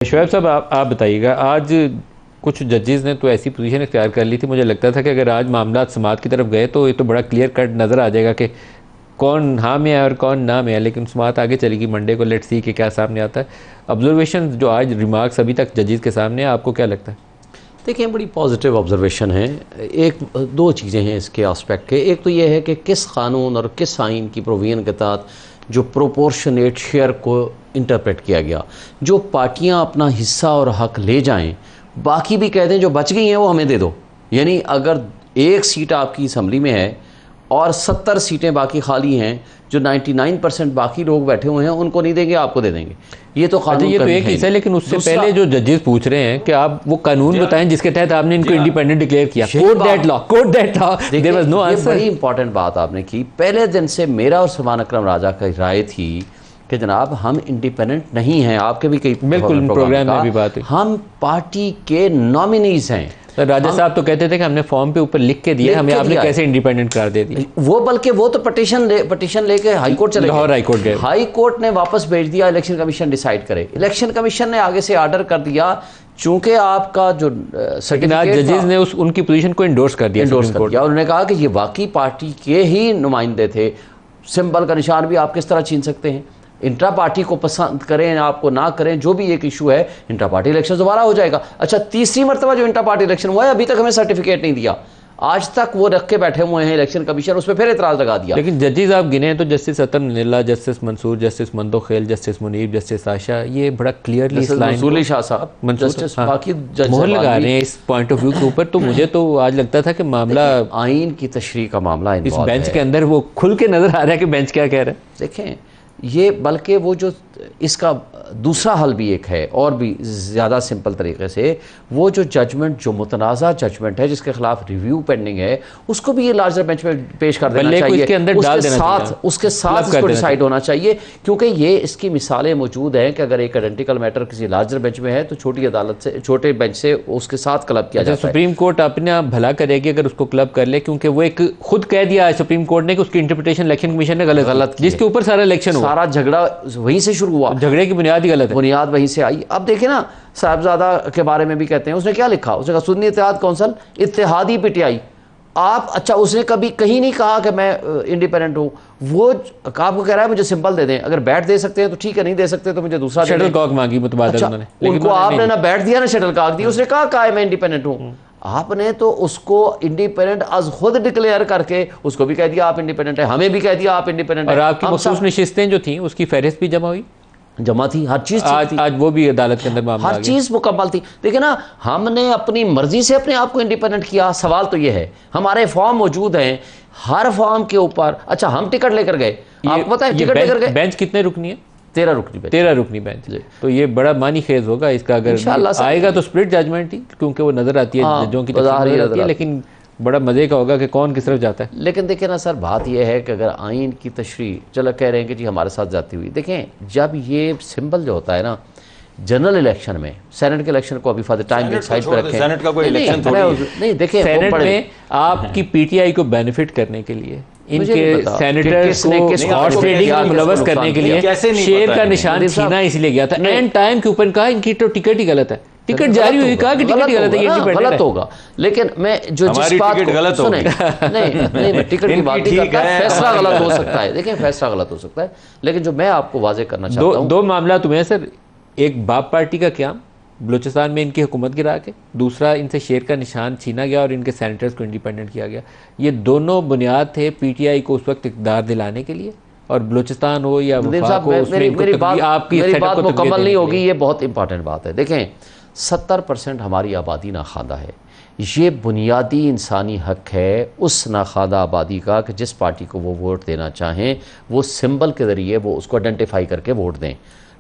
शोएब साहब, आप बताइएगा, आज कुछ जजेस ने तो ऐसी पोजीशन इख्तियार कर ली थी, मुझे लगता था कि अगर आज मामला समाअत की तरफ गए तो ये तो बड़ा क्लियर कट नज़र आ जाएगा कि कौन हाँ में है और कौन ना में है। लेकिन समाअत आगे चलेगी मंडे को, लेट्स सी कि क्या सामने आता है। ऑब्जर्वेशन जो आज रिमार्क्स अभी तक जजेस के सामने है, आपको क्या लगता है? देखिए, बड़ी पॉजिटिव ऑब्जर्वेशन है। एक दो चीज़ें हैं इसके एस्पेक्ट के। एक तो ये है कि किस कानून और किस आइन की प्रोविजन के तहत जो प्रोपोर्शनेट शेयर को इंटरप्रेट किया गया, जो पार्टियां अपना हिस्सा और हक ले जाएं, बाकी भी कह दें जो बच गई हैं वो हमें दे दो। यानी अगर एक सीट आपकी असम्बली में है और 70 सीटें बाकी खाली हैं, जो 99% बाकी लोग बैठे हुए हैं उनको नहीं देंगे, आपको दे देंगे। ये तो कानून ये तो एक हिस्सा है। लेकिन उससे पहले जो जजेस पूछ रहे हैं कि आप वो कानून बताएं जिसके तहत आपने इनको इंडिपेंडेंट डिक्लेयर किया। Quote that law, quote that law. There was no answer. बड़ी इंपॉर्टेंट बात आपने की। पहले दिन से मेरा और सलमान अकरम राजा की राय थी कि जनाब हम इंडिपेंडेंट नहीं हैं। आपके भी कई बिल्कुल प्रोग्राम में भी बात है, हम पार्टी के नॉमिनीज हैं। राजा साहब तो कहते थे कि हमने फॉर्म पे ऊपर लिख के दिया, हमें आपने कैसे इंडिपेंडेंट करार दे दिया। वो बल्कि वो तो पटिशन लेके हाई कोर्ट चले गए, हाई कोर्ट गए। हाई कोर्ट ने वापस भेज दिया, इलेक्शन कमीशन डिसाइड करे। इलेक्शन कमीशन ने आगे से आर्डर कर दिया, चूंकि आपका जो सर्टिफिकेट जजेस ने उनकी पोजीशन को इंडोर्स कर दिया। उन्होंने कहा कि ये वाकई पार्टी के ही नुमाइंदे थे। सिंबल का निशान भी आप किस तरह छीन सकते हैं? इंट्रा पार्टी को पसंद करें आपको ना करें, जो भी एक इशू है, इंट्रा पार्टी इलेक्शन दोबारा हो जाएगा। अच्छा, तीसरी मरतबा जो इंट्रा पार्टी इलेक्शन हुआ है, अभी तक हमें सर्टिफिकेट नहीं दिया। आज तक वो रख के बैठे हुए हैं इलेक्शन कमीशन, उस पर फिर एतराज लगा दिया। लेकिन जजेस आप गिने तो justice Athar Minallah, justice Mansoor, justice Mandokhail, justice Muneeb, justice Ayesha, ये बड़ा क्लियरली मंसूर शाह साहब बाकी मोहर लगा रहे हैं इस पॉइंट ऑफ व्यू के ऊपर। तो मुझे तो आज लगता था कि मामला आइन की तशरीह का मामला इस बेंच के अंदर वो खुल के नजर आ रहा है कि बेंच क्या कह रहा है। देखें, ये बल्कि वो जो इसका दूसरा हल भी एक है और भी ज़्यादा सिंपल तरीके से, वो जो जजमेंट, जो मुतनाज़ा जजमेंट है जिसके खिलाफ रिव्यू पेंडिंग है, उसको भी ये लार्जर बेंच में पेश कर देना चाहिए। उसके साथ इसको डिसाइड होना चाहिए, क्योंकि ये इसकी मिसालें मौजूद हैं कि अगर एक आइडेंटिकल मैटर किसी लार्जर बेंच में है तो छोटी अदालत से, छोटे बेंच से उसके साथ क्लब किया जाता है। सुप्रीम कोर्ट अपना भला करेगी अगर उसको क्लब कर ले, क्योंकि वो एक खुद कह दिया है सुप्रीम कोर्ट ने कि उसकी इंटरप्रिटेशन इलेक्शन कमीशन ने गलत जिसके ऊपर सारा इलेक्शन हुआ, सारा झगड़ा वहीं से शुरू हुआ। झगड़े की बुनियाद ही गलत है, बुनियाद वहीं से आई। अब देखें ना, साहबजादा के बारे में भी कहते हैं, उसने क्या लिखा? उसने कहा सुन्नी इत्तेहाद कौंसिल इत्तेहादी पीटीआई। आप अच्छा, उसने कभी कहीं नहीं कहा कि मैं इंडिपेंडेंट हूँ। वो आपको कह रहा है मुझे सिंबल दे दें, अगर बैट दे सकते हैं तो ठीक है, नहीं दे सकते तो मुझे दूसरा शटल कॉक मांगी मुतबादल उन्होंने, उनको आपने ना बैट दिया ना शटल कॉक दी। उसने कहा है मैं इंडिपेंडेंट हूँ। आपने तो उसको इंडिपेंडेंट आज खुद डिक्लेयर करके उसको भी कह दिया आप इंडिपेंडेंट है, हमें भी कह दिया आप इंडिपेंडेंट है। और आपकी मखसूस नशिस्तें जो थी उसकी फहरिस्त भी जमा थी, हर चीज आज वो भी अदालत के अंदर मामला, हर चीज मुकम्मल थी। देखिए ना, हमने अपनी मर्जी से अपने आप को इंडिपेंडेंट किया। सवाल तो ये है, हमारे फॉर्म मौजूद हैं, हर फॉर्म के ऊपर। अच्छा, हम टिकट लेकर गए, आपको पता है टिकट लेकर गए। बेंच कितने रुकनी है? 13 रुकनी बेंच। 13 रुकनी बेंच। तो ये बड़ा मानी खेज होगा इसका, अगर आएगा तो स्प्लिट जजमेंट ही, क्योंकि वो नजर आती है जजों की तफसील, लेकिन बड़ा मजे का होगा कि कौन किस तरफ जाता है। लेकिन देखिए ना सर, बात यह है कि अगर आइन की तशरीह, चलो कह रहे हैं कि जी हमारे साथ जाती हुई, देखें जब ये सिंबल जो होता है ना जनरल इलेक्शन में, सेनेट के इलेक्शन को अभी फॉर द टाइम साइड पे रखें, सेनेट का कोई इलेक्शन नहीं देखिए, सेनेट में आपकी पीटीआई को बेनिफिट करने के लिए, इनके सेनेटर्स को हॉर्स ट्रेडिंग में मुलव्वस करने के लिए शेर का निशान छीना इसलिए गया था। एंड टाइम के ऊपर कहा इनकी तो टिकट ही गलत है, टिकट जारी हुई, कहा कि टिकट गलत है, ये गलत होगा। लेकिन मैं जो जिस बात को सुने, नहीं मैं टिकट की बात नहीं करता, फैसला गलत हो सकता है। देखिए, फैसला गलत हो सकता है, लेकिन जो मैं आपको वाजे करना चाहता हूं, दो मामला तुम्हें सर, एक बाप पार्टी का क्याम बलूचिस्तान में इनकी हुकूमत गिरा के, दूसरा इनसे शेर का निशान छीना गया और इनके सेनेटर्स को इंडिपेंडेंट किया गया। ये दोनों बुनियाद थे पीटीआई को उस वक्त इक़्तिदार दिलाने के लिए, और बलूचिस्तान हो या मेरी बात मुकम्मल नहीं होगी, ये बहुत इंपॉर्टेंट बात है। देखें, 70% हमारी आबादी नाखादा है। ये बुनियादी इंसानी हक है उस नाखादा आबादी का कि जिस पार्टी को वो वोट देना चाहें, वो सिंबल के ज़रिए वो उसको आइडेंटिफाई करके वोट दें।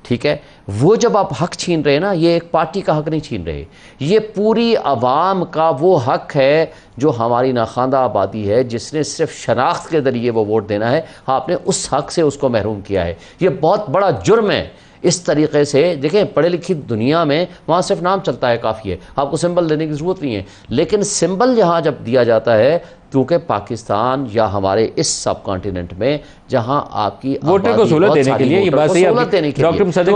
ठीक है, वो जब आप हक छीन रहे हैं ना, ये एक पार्टी का हक नहीं छीन रहे, ये पूरी आवाम का वो हक है जो हमारी नाखादा आबादी है, जिसने सिर्फ शनाख्त के ज़रिए वो वोट देना है। आपने उस हक से उसको महरूम किया है। ये बहुत बड़ा जुर्म है। इस तरीके से देखें, पढ़े लिखी दुनिया में वहाँ सिर्फ नाम चलता है, काफ़ी है, आपको सिंबल देने की ज़रूरत नहीं है। लेकिन सिंबल जहाँ जब दिया जाता है, क्योंकि पाकिस्तान या हमारे इस सब कॉन्टिनेंट में जहाँ आपकी वोटर को सहूलत देने के लिए, ये बात सही सहूलत देने के डॉक्टर मुसद्दिक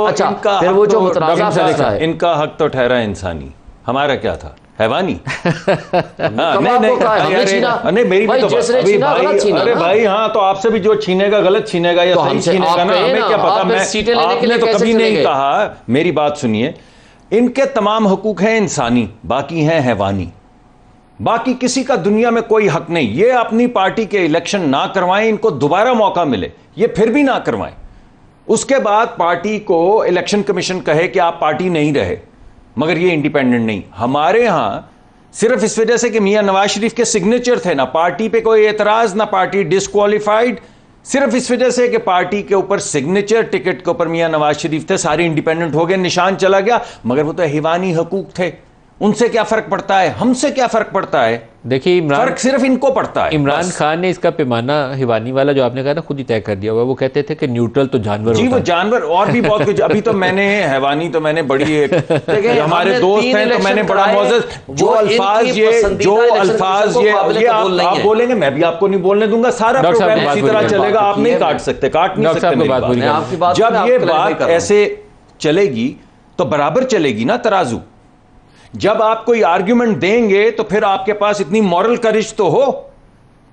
अच्छा, फिर वो जो मुतराज़ा है, इनका हक तो ठहरा इंसानी, हमारा क्या था, हैवानी। नहीं, मेरी भी तो अरे भाई, हाँ, तो आपसे भी जो छीनेगा गलत छीनेगा या सही छीनेगा ना, हमें क्या पता। आपने तो कभी नहीं कहा, मेरी बात सुनिए, इनके तमाम हुकूक हैं इंसानी, बाकी हैं हैवानी, बाकी किसी का दुनिया में कोई हक नहीं। ये अपनी पार्टी के इलेक्शन ना करवाएं, इनको दोबारा मौका मिले, ये फिर भी ना करवाएं, उसके बाद पार्टी को इलेक्शन कमीशन कहे कि आप पार्टी नहीं रहे, मगर ये इंडिपेंडेंट नहीं। हमारे यहां सिर्फ इस वजह से कि मियां नवाज शरीफ के सिग्नेचर थे, ना पार्टी पे कोई एतराज, ना पार्टी डिस्क्वालिफाइड, सिर्फ इस वजह से कि पार्टी के ऊपर सिग्नेचर टिकट के ऊपर मियां नवाज शरीफ थे, सारे इंडिपेंडेंट हो गए, निशान चला गया। मगर वो तो हिवानी हकूक थे, उनसे क्या फर्क पड़ता है, हमसे क्या फर्क पड़ता है? देखिए, फर्क सिर्फ इनको पड़ता है। इमरान खान ने इसका पैमाना हिवानी वाला जो आपने कहा ना खुद ही तय कर दिया हुआ। वो कहते थे कि न्यूट्रल तो जानवर जी, होता वो है। जानवर और भी बहुत कुछ। अभी तो मैंने हैवानी तो मैंने बड़ी एक हमारे दोस्त हैं, तो मैंने बड़ा मौजूद जो अल्फाज ये आप बोलेंगे, मैं भी आपको नहीं बोलने दूंगा। सारा प्रोग्राम इसी तरह चलेगा, आप नहीं काट सकते, काट नहीं सकते मेरी बात। जब ये बात ऐसे चलेगी तो बराबर चलेगी ना तराजू। जब आप कोई आर्ग्यूमेंट देंगे तो फिर आपके पास इतनी मॉरल करेज तो हो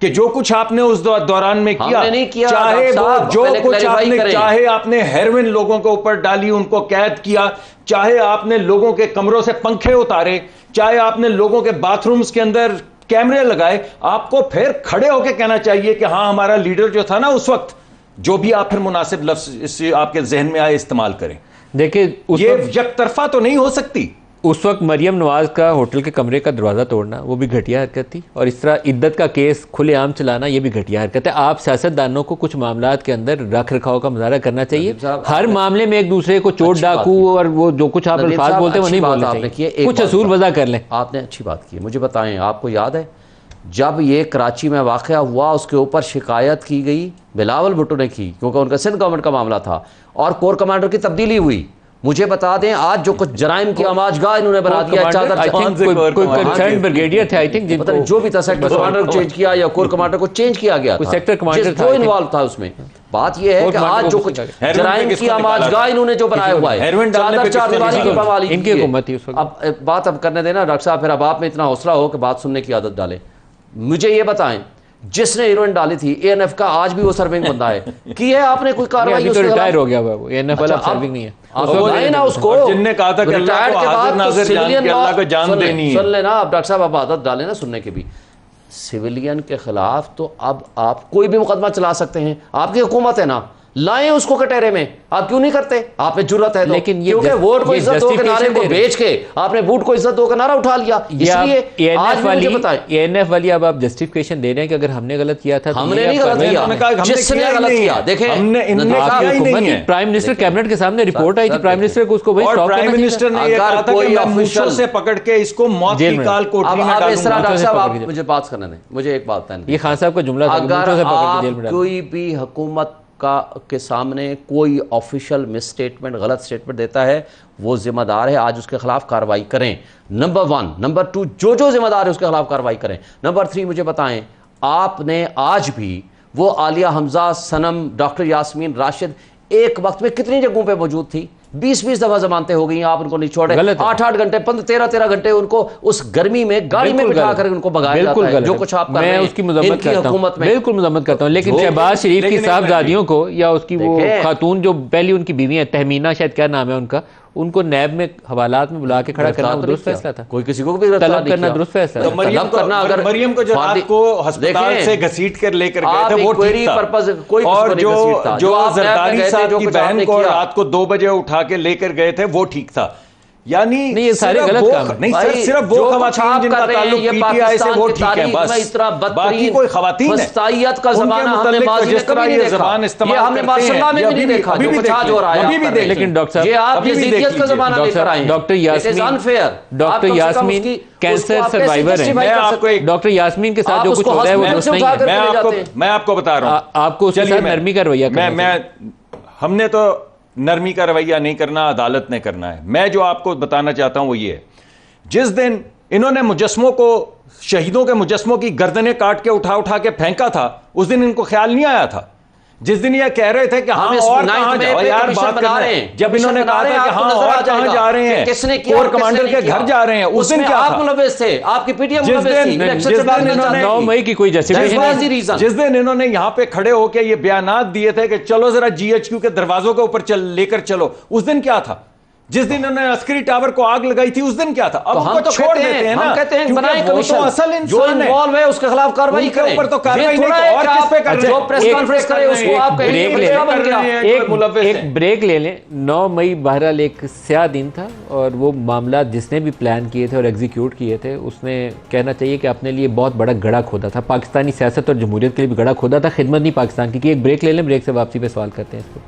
कि जो कुछ आपने उस दौरान में किया, चाहे वो जो कुछ आपने, चाहे आपने हेरोइन लोगों के ऊपर डाली, उनको कैद किया, चाहे आपने लोगों के कमरों से पंखे उतारे, चाहे आपने लोगों के बाथरूम्स के अंदर कैमरे लगाए, आपको फिर खड़े होकर कहना चाहिए कि हाँ, हमारा लीडर जो था ना उस वक्त, जो भी आप फिर मुनासिब लफ्ज आपके जहन में आए इस्तेमाल करें। देखिए, ये यकतरफा तो नहीं हो सकती। उस वक्त मरियम नवाज का होटल के कमरे का दरवाज़ा तोड़ना वो भी घटिया हरकत थी, और इस तरह इद्दत का केस खुलेआम चलाना ये भी घटिया हरकत है। आप सियासतदानों को कुछ मामलात के अंदर रख रखाव का मुजाहरा करना चाहिए। हर मामले में एक दूसरे को चोट डाकू और वो जो कुछ आप अल्फाज बोलते हैं वो नहीं बोलना चाहिए। कुछ असूल वज़ा कर लें। आपने अच्छी बात की। मुझे बताएं, आपको याद है जब ये कराची में वाक़या हुआ, उसके ऊपर शिकायत की गई, बिलावल भुट्टो ने की, क्योंकि उनका सिंध गवर्नमेंट का मामला था, और कोर कमांडर की तब्दीली हुई। मुझे बता दें, आज जो कुछ जराइम की आमाजगाह इन्होंने बना दिया, कोई ब्रिगेडियर थे, आई थिंक, पता नहीं जो भी था, सेक्टर कमांडर को चेंज किया या कोर कमांडर को चेंज किया गया था, सेक्टर कमांडर जो इन्वॉल्व था उसमें। बात यह है कि आज जो कुछ जराइम की आमाजगाह इन्होंने जो बनाया हुआ है, इनकी हुकूमत थी। अब बात अब करने देना डॉक्टर साहब, फिर अब आप में इतना हौसला हो कि बात सुनने की आदत डालें। मुझे ये बताएं, जिसने हीरोइन डाली थी एएनएफ का, आज भी वो सर्विंग बंदा है, की है आपने कोई कार्रवाई? तो रिटायर हो गया वो, एएनएफ वाला सर्विंग नहीं है। ना उसको जिनने कहा था कि अल्लाह को हाजिर नाज़िर जान के अल्लाह को जान देनी है। सुन लेना आप डॉक्टर साहब, अब आदत डालें ना सुनने की भी। सिविलियन के खिलाफ तो अब आप कोई भी मुकदमा चला सकते हैं, आपकी हुकूमत है ना, लाएं उसको कटहरे में। आप क्यों नहीं करते? आप में जुर्रत है तो। लेकिन ये क्योंकि वोट को इज्जत दो के नारे को बेच के आपने बूट को इज्जत दो का नारा उठा लिया। इसलिए आज मुझे बताएं, एएनएफ वाली अब आप जस्टिफिकेशन दे रहे हैं कि अगर हमने गलत किया था तो हमने नहीं गलत किया, जिसने गलत किया। देखें, प्राइम मिनिस्टर कैबिनेट के सामने रिपोर्ट आई थी, प्राइम मिनिस्टर को उसको वही प्राइम मिनिस्टर ने ये कहा था कि मैं मूंछों से पकड़ के इसको मौत की काल कोठरी में डालूंगा। इस तरह डॉक्टर साहब, आप मुझे बात करने दें, मुझे एक बात बताएं। ये खान साहब का जुमला था, अगर आप कोई भी हुकूमत के सामने कोई ऑफिशियल मिसस्टेटमेंट, गलत स्टेटमेंट देता है, वो जिम्मेदार है, आज उसके खिलाफ कार्रवाई करें, नंबर 1। नंबर 2, जो जिम्मेदार है उसके खिलाफ कार्रवाई करें। नंबर 3, मुझे बताएं, आपने आज भी वो आलिया हमजा, सनम, डॉक्टर यास्मीन राशिद एक वक्त में कितनी जगहों पे मौजूद थी? 20-20 दफा जमानते हो गई, आप उनको नहीं छोड़े। 8-8 घंटे, 13-13 घंटे उनको उस गर्मी में गाड़ी में बिठा कर उनको भगाया जाता है। जो कुछ आप कर रहे हैं, मैं उसकी मजम्मत करता हूं, बिल्कुल मजम्मत करता हूं, लेकिन शहबाज शरीफ की साहबजादियों को या उसकी वो खातून जो पहली उनकी बीवी है तहमीना, शायद क्या नाम है उनको नैब में हवालात में बुला के खड़ा करना दुरुस्त फैसला था। कोई किसी को भी तलब करना दुरुस्त फैसला था। तलब करना, अगर मरियम को जो रात को अस्पताल से घसीट कर लेकर गए थे वो ठीक था, और जो जरदारी साहब की बहन को रात को 2 बजे उठा के लेकर गए थे वो ठीक था। यानी नहीं, ये सारे गलत काम नहीं सर, सिर्फ वो खवातीन जिनका ताल्लुक पीटीआई से वो ठीक है, बस बाकी कोई खवातीन है का ज़माना हमने माज़ी में कभी नहीं देखा, ये हमने माशाअल्लाह में भी नहीं देखा, जो कुछ आज हो रहा है। लेकिन डॉक्टर साहब, ये आप जिद्दियत का ज़माना लेकर आए हैं। डॉक्टर यास्मीन कैंसर सर्वाइवर है। डॉक्टर यास्मीन के साथ जो कुछ हो रहा है वो दुरुस्त नहीं है। मैं आपको बता रहा हूँ, आपको उसके साथ नरमी का रवैया करना चाहिए। हमने तो नरमी का रवैया नहीं करना, अदालत ने करना है। मैं जो आपको बताना चाहता हूं वो ये है, जिस दिन इन्होंने मुजस्मों को, शहीदों के मुजस्मों की गर्दनें काट के उठा उठा के फेंका था, उस दिन इनको ख्याल नहीं आया था। जिस दिन ये कह रहे थे कि हाँ और कहां जाओ यार, बात बना रहे हैं, जब इन्होंने कहा था कि हाँ और कहां जा रहे हैं, किसने किया, कोर कमांडर के घर जा रहे हैं, उस दिन क्या आप मुलव्विस थे, आपकी पीटीएम मुलव्विस थी। जिस दिन इन्होंने 9 मई की कोई जस्टिफिकेशन, जिस दिन इन्होंने यहां पे खड़े होकर ये बयानात दिए थे कि चलो जरा जीएचक्यू के दरवाजों के ऊपर लेकर चलो, उस दिन क्या था? जिस दिन उन्होंने अस्करी टावर को आग लगाई थी, उस दिन क्या था? अब हम तो छोड़ देते हैं, हम कहते हैं बनाए कमीशन, असल जो इन्वॉल्व है उसके खिलाफ कार्रवाई करें। ऊपर तो कार्रवाई नहीं, और किस पे कर रहे हैं? जो प्रेस कॉन्फ्रेंस करे उसको आप कहेंगे एक ब्रेक ले लें। 9 मई बहरहाल एक स्याह दिन था और वो मामला जिसने भी प्लान किए थे और एग्जीक्यूट किए थे, उसने कहना चाहिए कि अपने लिए बहुत बड़ा गड़ा खोदा था, पाकिस्तानी सियासत और जमहूरियत के लिए भी गड़ा खोदा था, खिदमत नहीं पाकिस्तान की। एक ब्रेक ले लें, ब्रेक से वापसी पे सवाल करते हैं इसको।